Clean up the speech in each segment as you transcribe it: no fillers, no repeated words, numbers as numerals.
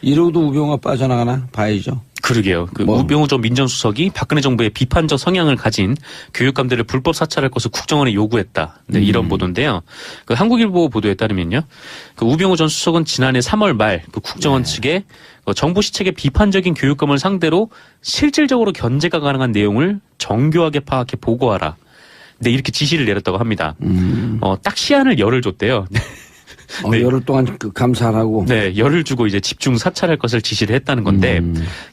이러고도 우병우가 빠져나가나 봐야죠. 그러게요. 우병우 전 민정수석이 박근혜 정부의 비판적 성향을 가진 교육감들을 불법 사찰할 것을 국정원에 요구했다. 네, 이런 보도인데요. 한국일보 보도에 따르면요. 우병우 전 수석은 지난해 3월 말 국정원 측에 정부 시책의 비판적인 교육감을 상대로 실질적으로 견제가 가능한 내용을 정교하게 파악해 보고하라. 네, 이렇게 지시를 내렸다고 합니다. 딱 시한을 열흘 줬대요. 네. 열흘 동안 감사하라고. 네, 열을 주고 이제 집중 사찰할 것을 지시를 했다는 건데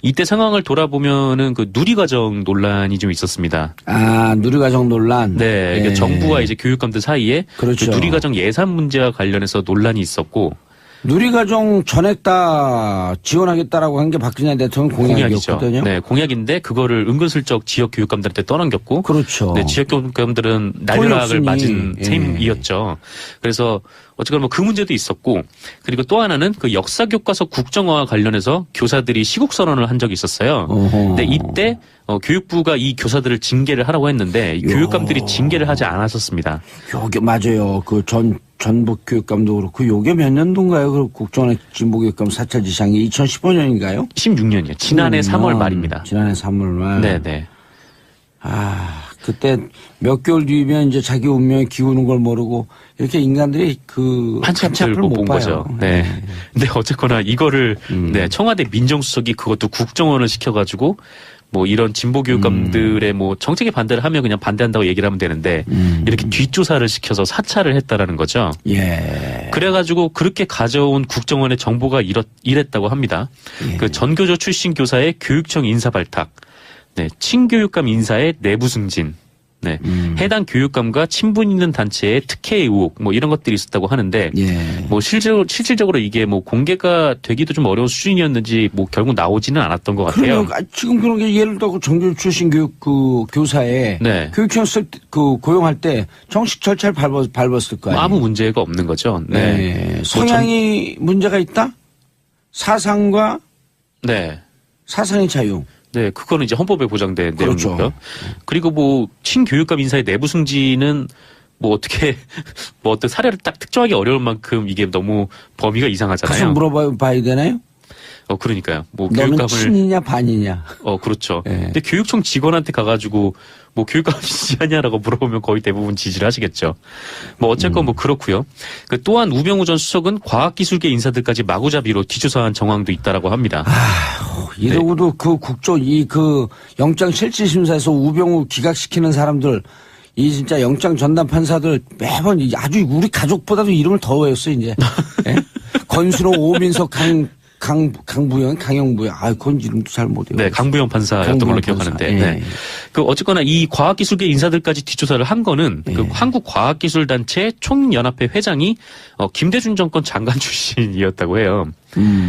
이때 상황을 돌아보면은 누리과정 논란이 좀 있었습니다. 아, 누리과정 논란. 네, 그러니까 정부와 이제 교육감들 사이에 그렇죠. 누리과정 예산 문제와 관련해서 논란이 있었고. 누리과정 전액 다 지원하겠다라고 한 게 박근혜 대통령 공약이었거든요. 네, 공약인데 그거를 은근슬쩍 지역 교육감들한테 떠넘겼고. 그렇죠. 네, 지역 교육감들은 난리락을 맞은 셈이었죠. 그래서 어쨌거나 그 문제도 있었고, 그리고 또 하나는 역사 교과서 국정화와 관련해서 교사들이 시국 선언을 한 적이 있었어요. 근데 이때 교육부가 이 교사들을 징계를 하라고 했는데 교육감들이 징계를 하지 않았었습니다. 요게 맞아요. 전북 교육감도 그렇고 요게 몇 년도인가요? 그 국정원의 진보교육감 사찰 지시한 게 2015년인가요? 16년이요. 지난해 3월 말입니다. 지난해 3월 말. 네네. 그때 몇 개월 뒤면 이제 자기 운명에 기우는 걸 모르고 이렇게 인간들이 한참 들고 본 거죠. 네. 근데 어쨌거나 이거를 네, 청와대 민정수석이 그것도 국정원을 시켜가지고 이런 진보 교육감들의 정책에 반대를 하면 그냥 반대한다고 얘기를 하면 되는데 이렇게 뒷조사를 시켜서 사찰을 했다라는 거죠. 예. 그래가지고 그렇게 가져온 국정원의 정보가 이랬다고 합니다. 예. 전교조 출신 교사의 교육청 인사 발탁, 네, 친교육감 인사의 내부 승진, 네, 해당 교육감과 친분 있는 단체의 특혜 의혹 이런 것들이 있었다고 하는데 실질적으로 이게 공개가 되기도 좀 어려운 수준이었는지 결국 나오지는 않았던 것 같아요. 지금 그런 게 예를 들어 전교 출신 교사에 네. 교육청 고용할 때 정식 절차를 밟았을 거 아니에요. 아무 문제가 없는 거죠. 네. 성향이 문제가 있다? 사상과 사상의 자유. 네, 그거는 이제 헌법에 보장된 그렇죠. 내용이고요. 그리고 친교육감 인사의 내부 승진은 어떻게 사례를 딱 특정하기 어려울 만큼 이게 너무 범위가 이상하잖아요. 가서 물어봐야 되나요? 그러니까요. 너는 친이냐 반이냐. 그렇죠. 네. 근데 교육청 직원한테 가가지고 교육감 지지하냐라고 물어보면 거의 대부분 지지를 하시겠죠. 어쨌건 그렇고요. 또한 우병우 전 수석은 과학기술계 인사들까지 마구잡이로 뒤조사한 정황도 있다라고 합니다. 이러고도 영장 실질심사에서 우병우 기각시키는 사람들, 진짜 영장 전담 판사들 매번 아주 우리 가족보다도 이름을 더 외웠어 이제. 네? 건순호, 오민석, 강영부영. 그건 이름도 잘 못 외워요. 네, 강부영 판사였던 걸로 기억하는데. 네. 어쨌거나 이 과학기술계 인사들까지 뒷조사를 한 거는 한국과학기술단체 총연합회 회장이 김대중 정권 장관 출신이었다고 해요.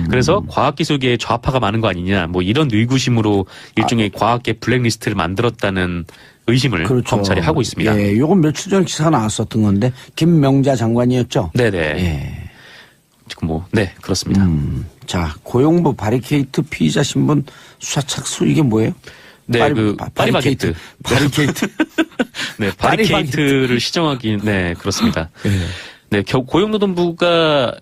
그래서 과학기술계에 좌파가 많은 거 아니냐, 이런 의구심으로 일종의 과학계 블랙리스트를 만들었다는 의심을 검찰이 하고 있습니다. 예, 요건 며칠 전 기사가 나왔었던 건데 김명자 장관이었죠. 네네. 예. 네, 그렇습니다. 자, 고용부 바리케이트 피의자 신분 수사 착수 이게 뭐예요? 네, 파리바게뜨. 바리케이트. 네, 바리케이트를 시정하기, 네, 그렇습니다. 네, 고용노동부가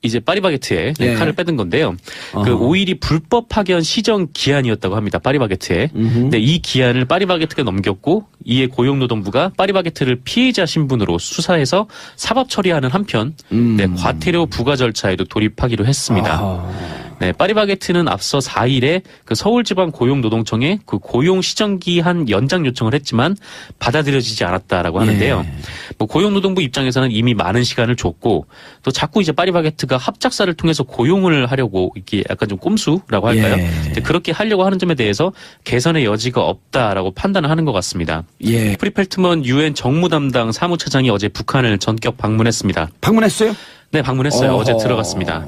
이제 파리바게뜨에 칼을 빼든 건데요. 5일이 불법 파견 시정 기한이었다고 합니다. 파리바게뜨에. 근데 이 기한을 파리바게뜨가 넘겼고 이에 고용노동부가 파리바게뜨를 피해자 신분으로 수사해서 사법 처리하는 한편 과태료 부과 절차에도 돌입하기로 했습니다. 네, 파리바게뜨는 앞서 4일에 서울지방고용노동청에 고용 시정기한 연장 요청을 했지만 받아들여지지 않았다라고 하는데요. 고용노동부 입장에서는 이미 많은 시간을 줬고 또 자꾸 이제 파리바게뜨가 합작사를 통해서 고용을 하려고 이게 약간 좀 꼼수라고 할까요? 그렇게 하려고 하는 점에 대해서 개선의 여지가 없다라고 판단을 하는 것 같습니다. 프리펠트먼 유엔 정무 담당 사무차장이 어제 북한을 전격 방문했습니다. 방문했어요? 네, 방문했어요. 어제 들어갔습니다.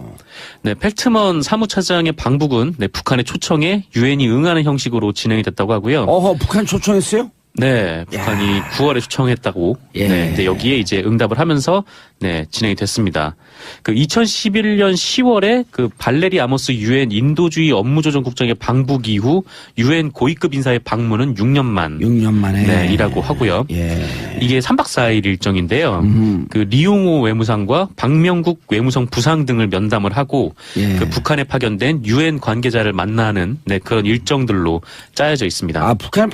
네, 펠트먼 사무차장의 방북은 북한의 초청에 유엔이 응하는 형식으로 진행이 됐다고 하고요. 북한 초청했어요? 네, 북한이 9월에 초청했다고. 예. 네, 근데 여기에 이제 응답을 하면서 네, 진행이 됐습니다. 그 2011년 10월에 그 발레리 아모스 유엔 인도주의 업무조정국장의 방북 이후 유엔 고위급 인사의 방문은 6년 만에. 네, 이라고 하고요. 예. 이게 3박 4일 일정인데요. 그 리용호 외무상과 박명국 외무성 부상 등을 면담을 하고 예. 그 북한에 파견된 유엔 관계자를 만나는 네, 그런 일정들로 짜여져 있습니다. 아, 북한에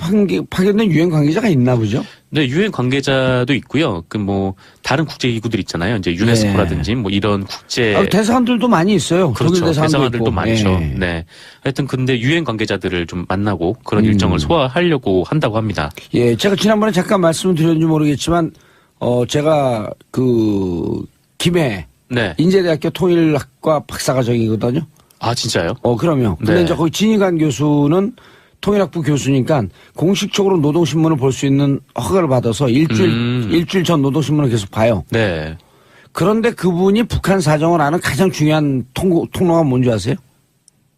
파견된 유엔 관계자가 있나 보죠? 네, 유엔 관계자도 있고요. 그 뭐 다른 국제 기구들 있잖아요. 이제 유네스코라든지 뭐 이런 국제 대사관들도 많이 있어요. 그렇죠. 독일 대사관들도 있고. 많죠. 예. 네. 하여튼 근데 유엔 관계자들을 좀 만나고 그런 일정을 소화하려고 한다고 합니다. 예, 제가 지난번에 잠깐 말씀을 드렸는지 모르겠지만 제가 그 김해 네. 인제대학교 통일학과 박사과정이거든요. 아, 진짜요? 그럼요. 근데 네. 이제 거기 진희관 교수는 통일학부 교수니까 공식적으로 노동신문을 볼 수 있는 허가를 받아서 일주일 전 노동신문을 계속 봐요. 네. 그런데 그분이 북한 사정을 아는 가장 중요한 통로가 뭔지 아세요?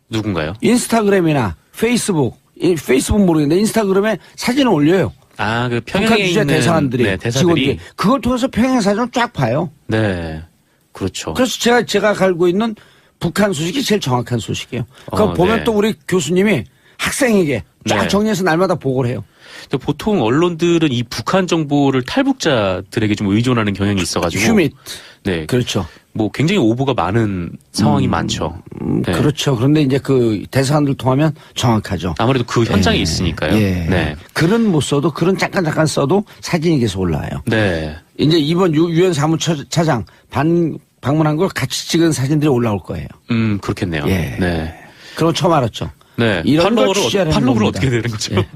누군가요? 인스타그램이나 페이스북 모르겠는데 인스타그램에 사진을 올려요. 아, 그 평양에 북한 주재 있는 대사관들이, 네, 대사들이 직원들이. 그걸 통해서 평양 사정을 쫙 봐요. 네. 그렇죠. 그래서 제가 갈고 있는 북한 소식이 제일 정확한 소식이에요. 그거 보면 네. 또 우리 교수님이 학생에게 쫙 네. 정리해서 날마다 보고를 해요. 근데 보통 언론들은 이 북한 정보를 탈북자들에게 좀 의존하는 경향이 있어가지고. 휴밋. 네. 그렇죠. 뭐 굉장히 오보가 많은 상황이 많죠. 네. 그렇죠. 그런데 이제 그 대사관들 통하면 정확하죠. 아무래도 그 현장에 있으니까요. 예. 네. 글은 못 써도 글은 잠깐 써도 사진이 계속 올라와요. 네. 이제 이번 유엔 사무차장 방문한 걸 같이 찍은 사진들이 올라올 거예요. 그렇겠네요. 예. 네. 그런 거 처음 알았죠. 네. 이런 걸 취재하는 팔로우를 겁니다. 어떻게 되는 거죠? 예.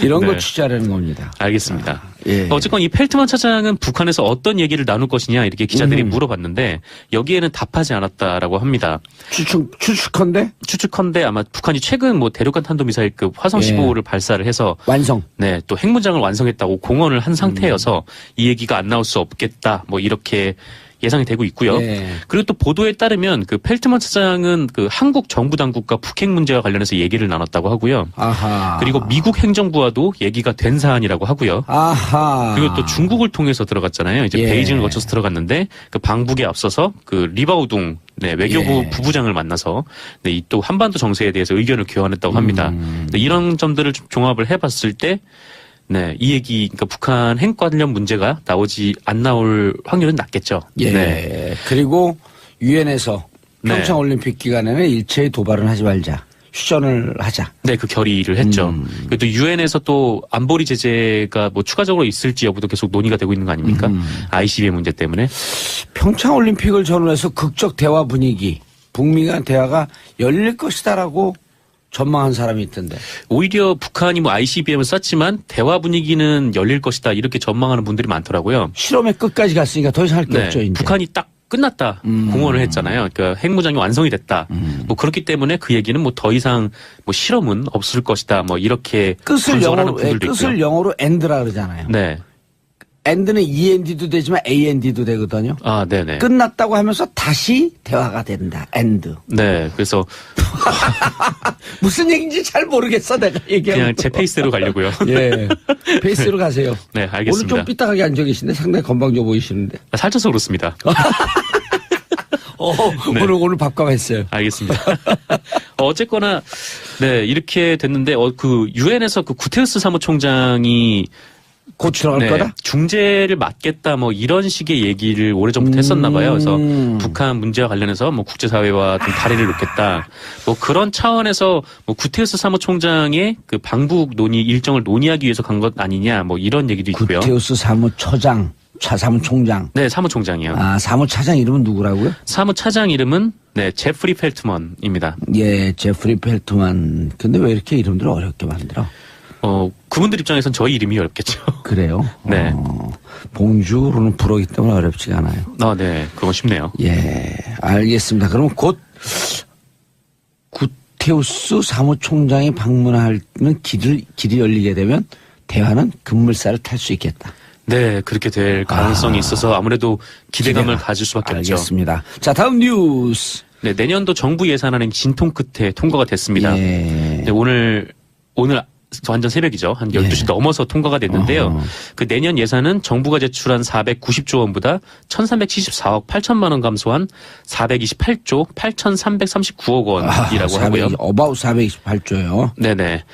이런 네. 걸 취재하려는 겁니다. 알겠습니다. 예. 어쨌건 이 펠트만 차장은 북한에서 어떤 얘기를 나눌 것이냐 이렇게 기자들이 물어봤는데 여기에는 답하지 않았다라고 합니다. 추측컨대 아마 북한이 최근 뭐 대륙간 탄도미사일급 화성 예. 15호를 발사를 해서 완성. 네, 또 핵문장을 완성했다고 공언을 한 상태여서 이 얘기가 안 나올 수 없겠다. 뭐 이렇게 예상이 되고 있고요. 예. 그리고 또 보도에 따르면 그 펠트만 차장은 그 한국 정부 당국과 북핵 문제와 관련해서 얘기를 나눴다고 하고요. 아하. 그리고 미국 행정부와도 얘기가 된 사안이라고 하고요. 아하. 그리고 또 중국을 통해서 들어갔잖아요. 이제 예. 베이징을 거쳐서 들어갔는데 그 방북에 앞서서 그 리바오둥 네, 외교부 예. 부부장을 만나서 네, 이 또 한반도 정세에 대해서 의견을 교환했다고 합니다. 네, 이런 점들을 좀 종합을 해봤을 때 네, 이 얘기, 그러니까 북한 핵 관련 문제가 안 나올 확률은 낮겠죠. 예. 네. 그리고 유엔에서 네. 평창 올림픽 기간에는 일체의 도발은 하지 말자. 휴전을 하자. 네, 그 결의를 했죠. 그래도 유엔에서 또 안보리 제재가 뭐 추가적으로 있을지 여부도 계속 논의가 되고 있는 거 아닙니까? ICBM 문제 때문에. 평창 올림픽을 전후해서 극적 대화 분위기, 북미 간 대화가 열릴 것이다라고 전망한 사람이 있던데. 오히려 북한이 뭐 ICBM을 쐈지만 대화 분위기는 열릴 것이다 이렇게 전망하는 분들이 많더라고요. 실험의 끝까지 갔으니까 더 이상 할 게 네, 없죠. 이제. 북한이 딱 끝났다 공언을 했잖아요. 그러니까 핵무장이 완성이 됐다. 뭐 그렇기 때문에 그 얘기는 뭐 더 이상 뭐 실험은 없을 것이다. 뭐 이렇게 끝을 강조하는 영어로 분들도 끝을 있고요. 영어로 end라 그러잖아요. 네. end는 end도 되지만 and도 되거든요. 아, 네네. 끝났다고 하면서 다시 대화가 된다. end. 네. 그래서 무슨 얘기인지 잘 모르겠어 내가 얘기하고. 그냥 제 페이스대로 가려고요. 예. 페이스로 가세요. 네, 오늘 알겠습니다. 좀 삐딱하게 앉아 계신데 상당히 건방져 보이시는데. 살쪄서 그렇습니다. 네. 오늘 밥값했어요. 알겠습니다. 어쨌거나 네 이렇게 됐는데 그 유엔에서 그 구테르스 사무총장이 곧 들어갈 거다? 중재를 맡겠다 뭐 이런 식의 얘기를 오래전부터 했었나 봐요. 그래서 북한 문제와 관련해서 뭐 국제사회와 좀 다리를 놓겠다. 뭐 그런 차원에서 뭐 구테르스 사무총장의 그 방북 일정을 논의하기 위해서 간 것 아니냐 뭐 이런 얘기도 있고요. 구테우스 사무총장. 네, 사무총장이요. 아, 사무차장 이름은 누구라고요? 사무차장 이름은 네, 제프리 펠트먼입니다. 예, 제프리 펠트만. 근데 왜 이렇게 이름들을 어렵게 만들어? 그분들 입장에선 저희 이름이 어렵겠죠. 그래요? 네. 봉주로는 불어기 때문에 어렵지가 않아요. 네. 그건 쉽네요. 예, 알겠습니다. 그러면 곧 구테우스 사무총장이 방문하는 길이 열리게 되면 대화는 급물살을 탈 수 있겠다. 네, 그렇게 될 가능성이 있어서 아무래도 기대감을 가질 수밖에 없죠. 알겠습니다. 자, 다음 뉴스. 네, 내년도 정부 예산안은 진통 끝에 통과가 됐습니다. 예. 네, 오늘 완전 새벽이죠. 한 12시 넘어서 통과가 됐는데요. 그 내년 예산은 정부가 제출한 490조 원보다 1,374억 8천만 원 감소한 428조 8,339억 원이라고 하고요. 어바웃 428조요. 네네.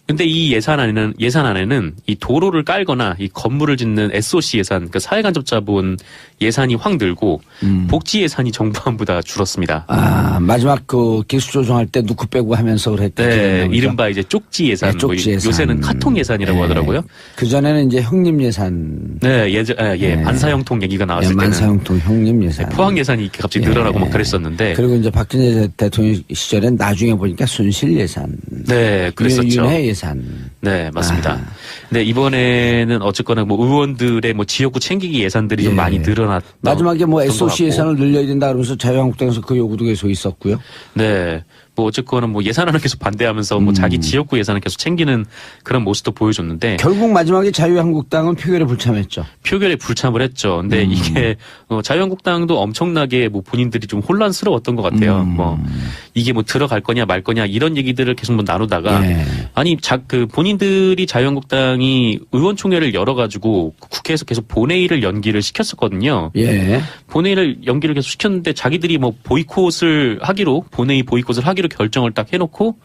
근데 이 예산안에는 이 도로를 깔거나 이 건물을 짓는 SOC 예산, 그 사회간접자본 예산이 확 늘고 복지 예산이 정부안보다 줄었습니다. 아, 마지막 그 기술 조정할 때 누구 빼고 하면서 그랬던. 네, 이른바 이제 쪽지 예산. 네, 쪽지 예산. 요새는 카통 예산이라고 하더라고요. 그전에는 이제 형님 예산. 네, 만사형통 얘기가 나왔을 때는. 만사형통 형님 예산. 포항 예산이 이렇게 갑자기 늘어나고 막 그랬었는데. 그리고 이제 박근혜 대통령 시절엔 나중에 보니까 순실 예산. 네, 그랬었죠. 윤회 예산. 네, 맞습니다. 네, 이번에는 어쨌거나 뭐 의원들의 뭐 지역구 챙기기 예산들이 좀 많이 늘어났던. 마지막에 뭐 SOC 예산을 늘려야 된다 그러면서 자유한국당에서 그 요구도 계속 있었고요. 네. 뭐 어쨌거나 뭐 예산안을 계속 반대하면서 뭐 자기 지역구 예산을 계속 챙기는 그런 모습도 보여줬는데 결국 마지막에 자유한국당은 표결에 불참했죠. 표결에 불참을 했죠. 근데 이게 자유한국당도 엄청나게 뭐 본인들이 좀 혼란스러웠던 것 같아요. 뭐 이게 뭐 들어갈 거냐 말 거냐 이런 얘기들을 계속 뭐 나누다가 아니 그 본인들이 자유한국당이 의원총회를 열어가지고 국회에서 계속 본회의를 연기를 시켰었거든요. 예. 본회의를 연기를 계속 시켰는데 자기들이 뭐 보이콧을 하기로 본회의 보이콧을 하기로 결정을 딱 해놓고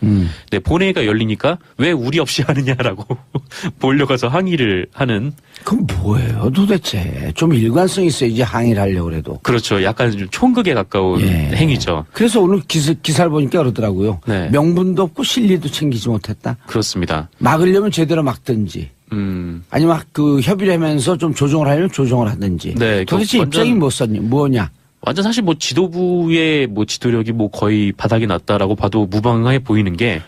네, 본회의가 열리니까 왜 우리 없이 하느냐라고 몰려가서 항의를 하는. 그럼 뭐예요 도대체. 좀 일관성 있어야지 항의를 하려고 그래도. 그렇죠. 약간 좀 총극에 가까운 행위죠. 그래서 오늘 기사를 보니까 그러더라고요. 네. 명분도 없고 실리도 챙기지 못했다. 그렇습니다. 막으려면 제대로 막든지. 아니면 그 협의를 하면서 좀 조정을 하려면 조정을 하든지. 네, 도대체 입장이 뭐냐. 완전 사실 뭐 지도부의 뭐 지도력이 뭐 거의 바닥이 났다라고 봐도 무방해 보이는 게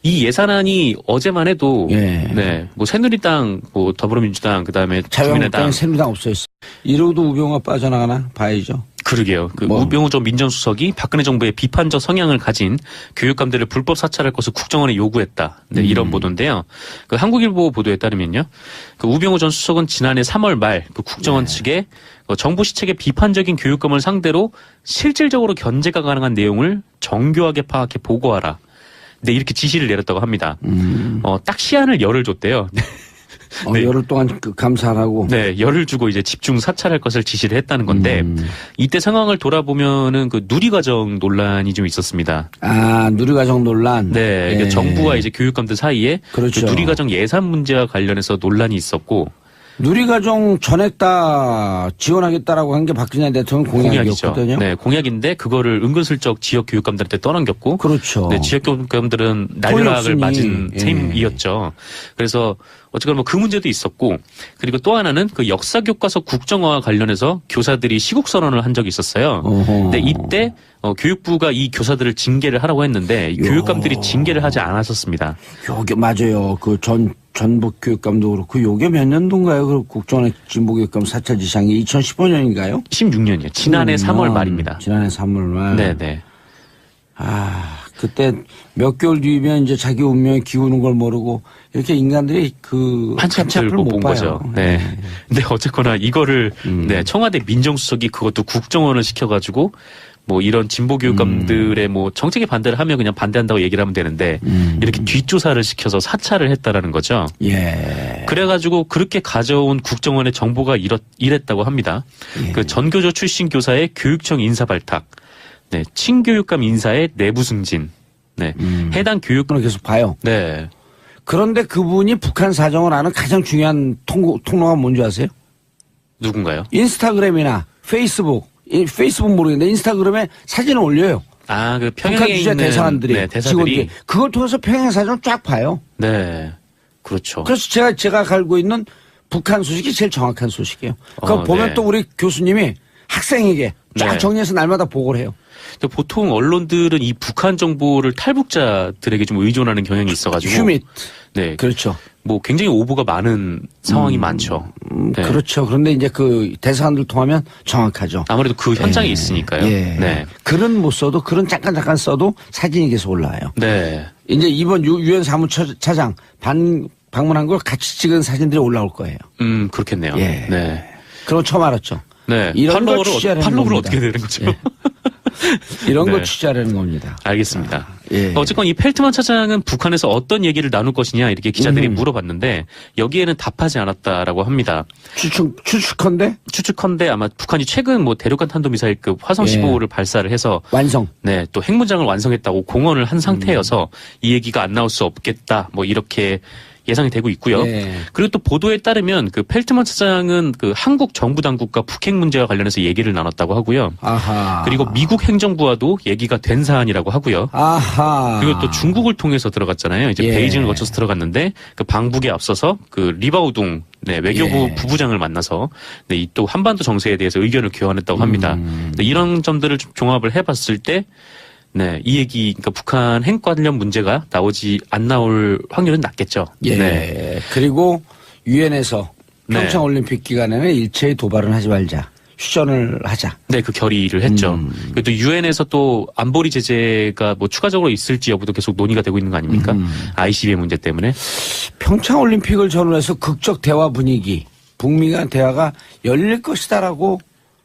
이 예산안이 어제만 해도 네, 뭐 새누리당, 뭐 더불어민주당, 그다음에 자유한국당, 새누리당 없어졌어. 이러고도 우병우가 빠져나가나 봐야죠. 그러게요. 그 우병우 전 민정수석이 박근혜 정부의 비판적 성향을 가진 교육감들을 불법 사찰할 것을 국정원에 요구했다. 네, 이런 보도인데요. 그 한국일보 보도에 따르면요, 그 우병우 전 수석은 지난해 3월 말 그 국정원 측에 정부 시책의 비판적인 교육감을 상대로 실질적으로 견제가 가능한 내용을 정교하게 파악해 보고하라. 네, 이렇게 지시를 내렸다고 합니다. 딱 시한을 열흘 줬대요. 네. 열흘 동안 감사하라고. 네, 열흘 주고 이제 집중 사찰할 것을 지시를 했다는 건데 이때 상황을 돌아보면은 그 누리과정 논란이 좀 있었습니다. 아, 누리과정 논란. 네, 그러니까 정부와 이제 교육감들 사이에 그렇죠. 그 누리과정 예산 문제와 관련해서 논란이 있었고. 누리과정 전액 다 지원하겠다라고 한 게 박근혜 대통령 공약이었거든요. 네, 공약인데 그거를 은근슬쩍 지역 교육감들한테 떠넘겼고. 그렇죠. 네, 지역 교육감들은 난리락을 맞은 셈이었죠. 그래서 어쨌거나 뭐 그 문제도 있었고, 그리고 또 하나는 그 역사 교과서 국정화와 관련해서 교사들이 시국 선언을 한 적이 있었어요. 근데 이때 교육부가 이 교사들을 징계를 하라고 했는데 교육감들이 징계를 하지 않았었습니다. 요게 맞아요. 그 전북 교육감도 그렇고 요게 몇 년도인가요? 그 국정원의 진보교육감 사찰 지시한 게 2015년인가요? 16년이요. 지난해 3월 말입니다. 지난해 3월 말. 네네. 아, 그때 몇 개월 뒤면 이제 자기 운명에 기우는 걸 모르고 이렇게 인간들이 그 한참을 못 본 거죠. 네. 근데 어쨌거나 이거를 네, 청와대 민정수석이 그것도 국정원을 시켜가지고 뭐 이런 진보 교육감들의 뭐 정책에 반대를 하면 그냥 반대한다고 얘기를 하면 되는데 이렇게 뒷조사를 시켜서 사찰을 했다라는 거죠. 예. 그래가지고 그렇게 가져온 국정원의 정보가 이랬다고 합니다. 그 전교조 출신 교사의 교육청 인사 발탁, 네, 친교육감 인사의 내부 승진, 네, 해당 교육감을 계속 봐요. 네. 그런데 그분이 북한 사정을 아는 가장 중요한 통로가 뭔지 아세요? 누군가요? 인스타그램이나 페이스북 모르겠는데 인스타그램에 사진을 올려요. 아, 그 평양에 주재 있는 대사관들이, 네, 대사들이 직원들이 그걸 통해서 평양 사정을 쫙 봐요. 네, 그렇죠. 그래서 제가 갈고 있는 북한 소식이 제일 정확한 소식이에요. 그거 보면 네. 또 우리 교수님이 학생에게 쫙 네. 정리해서 날마다 보고를 해요. 보통 언론들은 이 북한 정보를 탈북자들에게 좀 의존하는 경향이 있어가지고. 휴밋. 네. 그렇죠. 뭐 굉장히 오보가 많은 상황이 많죠. 네. 그렇죠. 그런데 이제 그 대사관들 통하면 정확하죠. 아무래도 그 현장에 있으니까요. 네. 글은 못 써도 글은 잠깐 써도 사진이 계속 올라와요. 네. 이제 이번 유엔 사무차장 방문한 걸 같이 찍은 사진들이 올라올 거예요. 그렇겠네요. 예. 네. 그럼 처음 알았죠. 네. 이런 팔로우를 어떻게 되는 거죠? 예. 이런 거 네. 취재하려는 겁니다. 알겠습니다. 예. 어쨌건 이 펠트만 차장은 북한에서 어떤 얘기를 나눌 것이냐 이렇게 기자들이 물어봤는데 여기에는 답하지 않았다라고 합니다. 추측컨대 아마 북한이 최근 뭐 대륙간 탄도미사일급 화성 예. 15호를 발사를 해서 완성. 네, 또 핵문장을 완성했다고 공언을 한 상태여서 이 얘기가 안 나올 수 없겠다. 뭐 이렇게 예상이 되고 있고요. 예. 그리고 또 보도에 따르면 그 펠트만 차장은 그 한국 정부 당국과 북핵 문제와 관련해서 얘기를 나눴다고 하고요. 아하. 그리고 미국 행정부와도 얘기가 된 사안이라고 하고요. 아하. 그리고 또 중국을 통해서 들어갔잖아요. 이제 예. 베이징을 거쳐서 들어갔는데 그 방북에 앞서서 그 리바오둥 외교부 예. 부부장을 만나서 이 또 한반도 정세에 대해서 의견을 교환했다고 합니다. 이런 점들을 좀 종합을 해봤을 때 이 얘기, 그러니까 북한 핵 관련 문제가 안 나올 확률은 낮겠죠. 예. 네. 그리고 유엔에서 네. 평창 올림픽 기간에는 일체의 도발은 하지 말자. 휴전을 하자. 네, 그 결의를 했죠. 그리고 또 유엔에서 또 안보리 제재가 뭐 추가적으로 있을지 여부도 계속 논의가 되고 있는 거 아닙니까? ICBM 문제 때문에. 평창 올림픽을 전후해서 극적 대화 분위기, 북미 간 대화가 열릴 것이다라고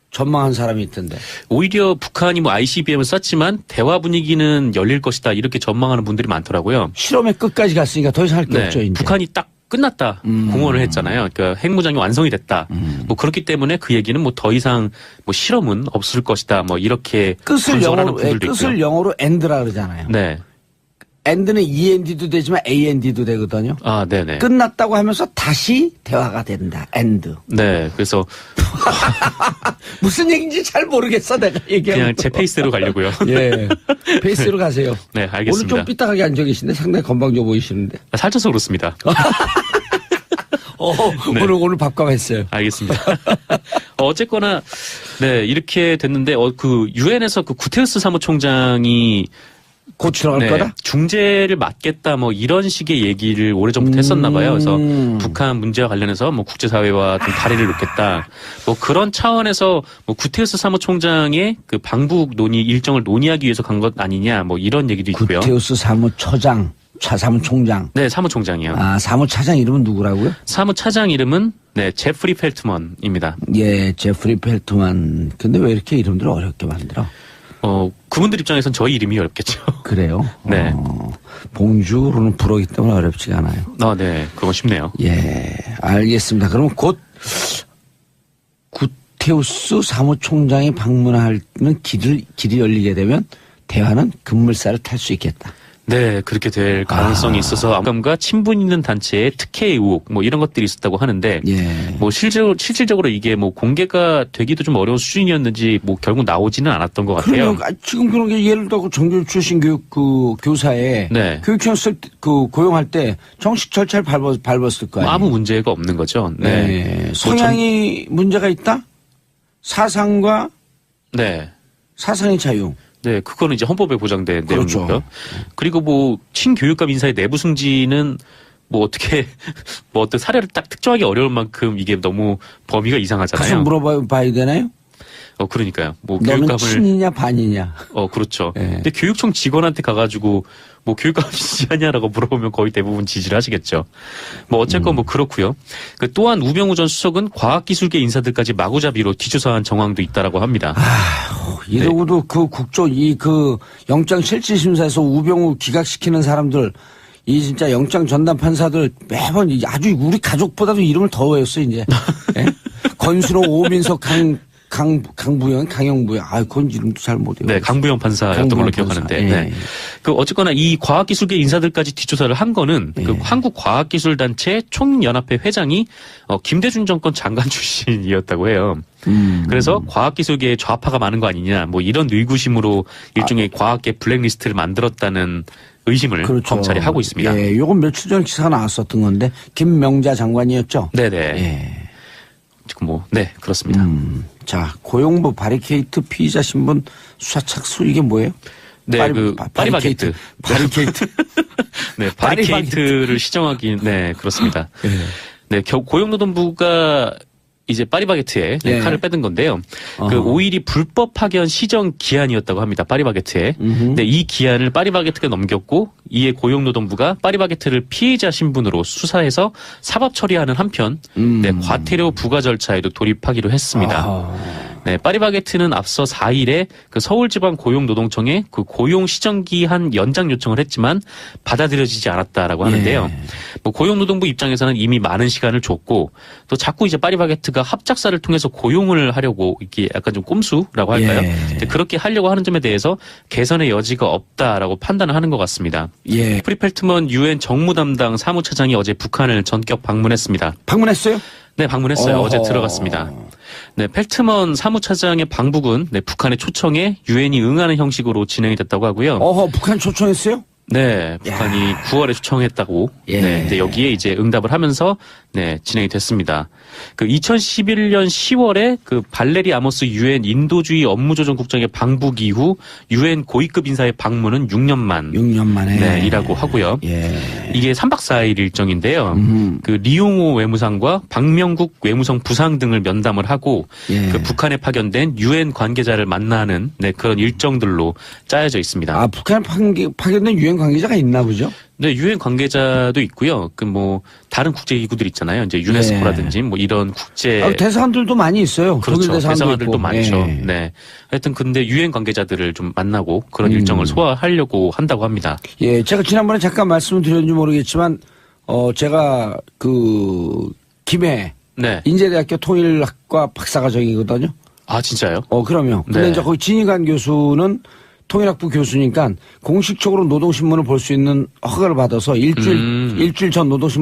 전망한 사람이 있던데. 오히려 북한이 뭐 ICBM을 쐈지만 대화 분위기는 열릴 것이다 이렇게 전망하는 분들이 많더라고요. 실험의 끝까지 갔으니까 더 이상 할 게 없죠. 이제. 북한이 딱 끝났다 공언을 했잖아요. 그러니까 핵무장이 완성이 됐다. 뭐 그렇기 때문에 그 얘기는 뭐 더 이상 뭐 실험은 없을 것이다. 뭐 이렇게 끝을 건설하는 영어로 분들도 끝을 있고요. 영어로 end라 그러잖아요. 네. end는 end도 되지만 and도 되거든요. 아, 네네. 끝났다고 하면서 다시 대화가 된다. end. 네. 그래서 무슨 얘기인지 잘 모르겠어 내가 얘기하는 그냥 제 페이스대로 가려고요. 예. 페이스로 가세요. 네, 오늘 알겠습니다. 좀 삐딱하게 앉아 계신데 상당히 건방져 보이시는데. 살쪄서 그렇습니다. 네. 오늘 밥값했어요. 알겠습니다. 어쨌거나 네 이렇게 됐는데 그 유엔에서 그 구테르스 사무총장이 곧 들어갈 거다? 중재를 맡겠다 뭐 이런 식의 얘기를 오래전부터 했었나 봐요. 그래서 북한 문제와 관련해서 뭐 국제사회와 좀 다리를 놓겠다. 뭐 그런 차원에서 뭐 구테르스 사무총장의 그 방북 일정을 논의하기 위해서 간 것 아니냐 뭐 이런 얘기도 있고요. 구테우스 사무총장. 네, 사무총장이요. 아, 사무차장 이름은 누구라고요? 사무차장 이름은 제프리 펠트먼입니다. 예, 제프리 펠트만. 근데 왜 이렇게 이름들을 어렵게 만들어? 그분들 입장에선 저희 이름이 어렵겠죠. 그래요? 네. 봉주로는 불어기 때문에 어렵지가 않아요. 네. 그건 쉽네요. 예, 알겠습니다. 그럼 곧 구테우스 사무총장이 방문하는 길이 열리게 되면 대화는 급물살을 탈 수 있겠다. 네, 그렇게 될 가능성이 있어서 암감과 친분 있는 단체의 특혜 의혹 뭐 이런 것들이 있었다고 하는데 예. 뭐 실질적으로 이게 뭐 공개가 되기도 좀 어려운 수준이었는지 뭐 결국 나오지는 않았던 것 같아요. 그러면 지금 그런 게 예를 들어 정규 출신 교사에 네. 교육청 고용할 때 정식 절차를 밟았을 거 아니에요. 아무 문제가 없는 거죠. 네. 네. 성향이 문제가 있다? 사상과 사상의 자유. 네, 그거는 이제 헌법에 보장된 그렇죠. 내용이고요. 그리고 뭐 친교육감 인사의 내부 승진은 뭐 어떻게 뭐 어떤 사례를 딱 특정하기 어려울 만큼 이게 너무 범위가 이상하잖아요. 가서 물어봐야 되나요? 그러니까요. 뭐 너는 교육감을 친이냐 반이냐. 그렇죠. 네. 근데 교육청 직원한테 가가지고 뭐 교육감 지지하냐라고 물어보면 거의 대부분 지지를 하시겠죠. 뭐 어쨌건 뭐 그렇고요. 또한 우병우 전 수석은 과학기술계 인사들까지 마구잡이로 뒤조사한 정황도 있다라고 합니다. 이러고도 그 영장 실질심사에서 우병우 기각시키는 사람들, 이 진짜 영장 전담 판사들 매번 아주 우리 가족보다도 이름을 더 외웠어 이제. 예? 건순호, 오민석, 강영부영. 그건 이름도 잘 못 외워요. 네, 강부영 판사였던 걸로 기억하는데. 예. 네. 어쨌거나 이 과학기술계 인사들까지 뒷조사를 한 거는 그 한국과학기술단체 총연합회 회장이 김대중 정권 장관 출신이었다고 해요. 그래서 과학기술계에 좌파가 많은 거 아니냐, 뭐 이런 의구심으로 일종의 과학계 블랙리스트를 만들었다는 의심을 검찰이 하고 있습니다. 예, 요건 며칠 전 기사가 나왔었던 건데 김명자 장관이었죠. 네네. 예. 지금 그렇습니다. 자, 고용부 바리케이트 피의자 신분 수사 착수 이게 뭐예요? 네, 파리바게트. 바리케이트. 네, 바리케이트를 시정하기, 그렇습니다. 네, 고용노동부가 이제 파리바게트에 칼을 빼든 건데요. 그 5일이 불법 파견 시정 기한이었다고 합니다. 파리바게트에. 근데 이 기한을 파리바게트가 넘겼고 이에 고용노동부가 파리바게트를 피해자 신분으로 수사해서 사법 처리하는 한편 과태료 부과 절차에도 돌입하기로 했습니다. 네, 파리바게트는 앞서 4일에 그 서울지방고용노동청에 그 고용 시정기한 연장 요청을 했지만 받아들여지지 않았다라고 하는데요. 예. 뭐 고용노동부 입장에서는 이미 많은 시간을 줬고 또 자꾸 이제 파리바게트가 합작사를 통해서 고용을 하려고 이게 약간 좀 꼼수라고 할까요? 예. 그렇게 하려고 하는 점에 대해서 개선의 여지가 없다라고 판단을 하는 것 같습니다. 예. 프리펠트먼 유엔 정무 담당 사무차장이 어제 북한을 전격 방문했습니다. 방문했어요? 네, 방문했어요. 어허. 어제 들어갔습니다. 네, 펠트먼 사무차장의 방북은 네, 북한의 초청에 유엔이 응하는 형식으로 진행이 됐다고 하고요. 북한 초청했어요? 네, 북한이 9월에 초청했다고. 예. 네, 이제 여기에 이제 응답을 하면서 네, 진행이 됐습니다. 그 2011년 10월에 그 발레리 아모스 유엔 인도주의 업무조정국장의 방북 이후 유엔 고위급 인사의 방문은 6년 만에. 네, 이라고 하고요. 예. 이게 3박 4일 일정인데요. 그 리용호 외무상과 박명국 외무성 부상 등을 면담을 하고 예. 그 북한에 파견된 유엔 관계자를 만나는 네, 그런 일정들로 짜여져 있습니다. 아, 북한에 파견된 유엔 관계자가 있나 보죠? 네, 유엔 관계자도 있고요. 그 뭐 다른 국제 기구들 있잖아요. 이제 유네스코라든지 뭐 이런 국제 대사관들도 많이 있어요. 그렇죠. 독일 대사관들도 있고. 많죠. 예. 네. 하여튼 근데 유엔 관계자들을 좀 만나고 그런 일정을 소화하려고 한다고 합니다. 예, 제가 지난번에 잠깐 말씀을 드렸는지 모르겠지만, 제가 김해 네. 인제대학교 통일학과 박사과정이거든요. 아, 진짜요? 그럼요. 근데 네. 이제 거기 진익환 교수는 통일학부 교수니까 공식적으로 노동신문을 볼 수 있는 허가를 받아서 일주일 전 노동신문